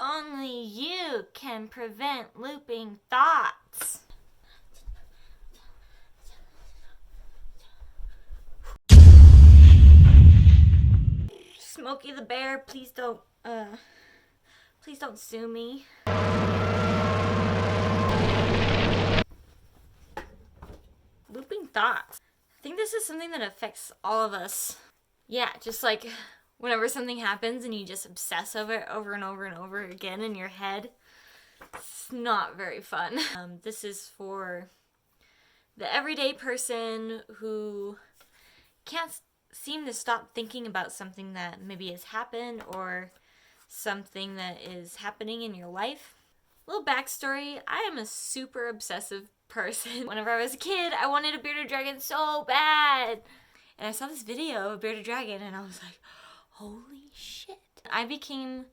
Only you can prevent looping thoughts. Smokey the Bear, please don't sue me. Looping thoughts. I think this is something that affects all of us. Yeah, just like whenever something happens and you just obsess over it over and over and over again in your head, it's not very fun. This is for the everyday person who can't seem to stop thinking about something that maybe has happened or something that is happening in your life. Little backstory, I am a super obsessive person. Whenever I was a kid, I wanted a bearded dragon so bad. And I saw this video of a bearded dragon and I was like, holy shit. I became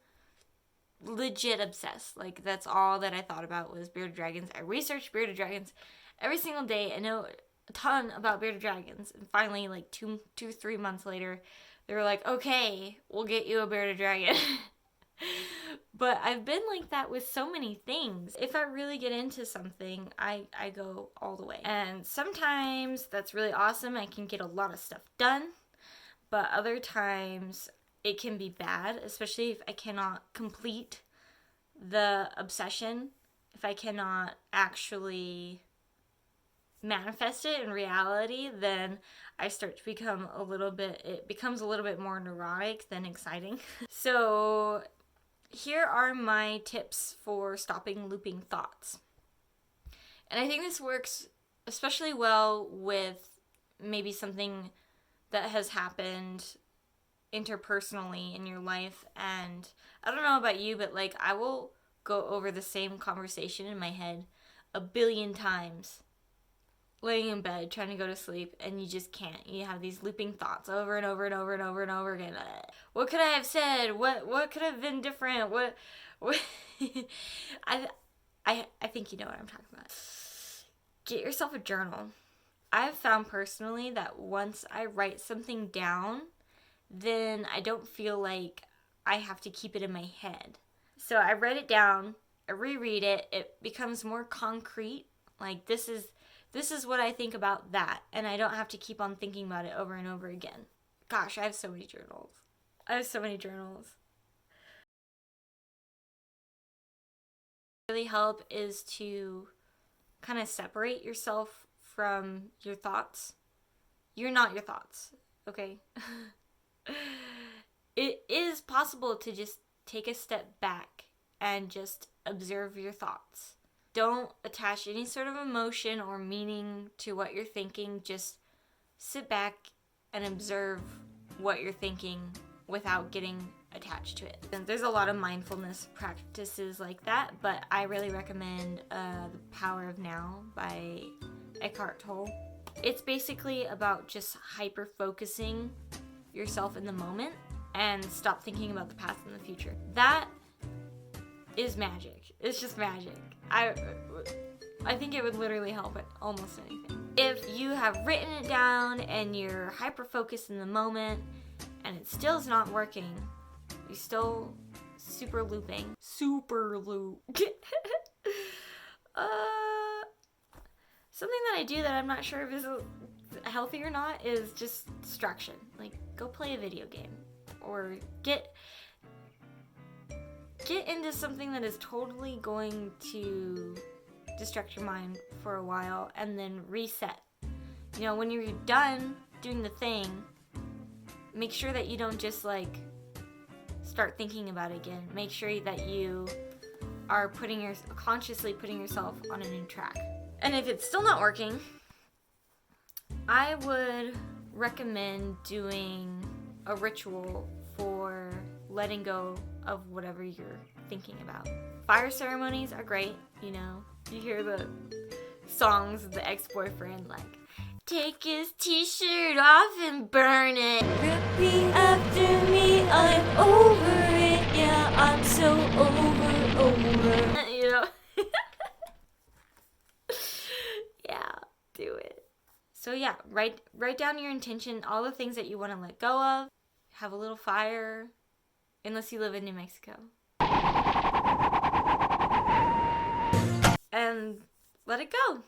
legit obsessed. Like, that's all that I thought about was bearded dragons. I researched bearded dragons every single day. I know a ton about bearded dragons. And finally, like 3 months later, they were like, okay, we'll get you a bearded dragon. But I've been like that with so many things. If I really get into something, I go all the way. And sometimes that's really awesome. I can get a lot of stuff done. But other times it can be bad, especially if I cannot complete the obsession. If I cannot actually manifest it in reality, then I start to become it becomes a little bit more neurotic than exciting. So here are my tips for stopping looping thoughts. And I think this works especially well with maybe something that has happened interpersonally in your life. And I don't know about you, but like I will go over the same conversation in my head a billion times, laying in bed trying to go to sleep, and you just can't. You have these looping thoughts over and over and over and over and over again. What could I have said? What could have been different? What I think you know what I'm talking about. Get yourself a journal. I've found personally that once I write something down, then I don't feel like I have to keep it in my head. So I write it down, I reread it, it becomes more concrete. Like this is what I think about that, and I don't have to keep on thinking about it over and over again. Gosh, I have so many journals. Really help is to kind of separate yourself from your thoughts. You're not your thoughts, okay? It is possible to just take a step back and just observe your thoughts. Don't attach any sort of emotion or meaning to what you're thinking. Just sit back and observe what you're thinking without getting attached to it. And there's a lot of mindfulness practices like that, but I really recommend The Power of Now by Eckhart Tolle. It's basically about just hyper-focusing yourself in the moment and stop thinking about the past and the future. That is magic. It's just magic. I think it would literally help at almost anything. If you have written it down and you're hyper-focused in the moment and it still is not working, you're still super looping. Super loop. Something that I do that I'm not sure if is healthy or not is just distraction. Like, go play a video game or get into something that is totally going to distract your mind for a while and then reset. You know, when you're done doing the thing, make sure that you don't just like start thinking about it again. Make sure that you are consciously putting yourself on a new track. And if it's still not working, I would recommend doing a ritual for letting go of whatever you're thinking about. Fire ceremonies are great, you know. You hear the songs of the ex-boyfriend like, take his t-shirt off and burn it. Repeat after me, I'm over it. Yeah, I'm so over. You know? Yeah, do it. So yeah, write down your intention, all the things that you want to let go of. Have a little fire, unless you live in New Mexico. and let it go.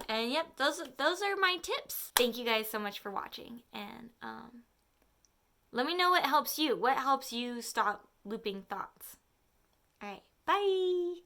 And yep, those are my tips. Thank you guys so much for watching, and let me know what helps you. What helps you stop looping thoughts? All right, bye.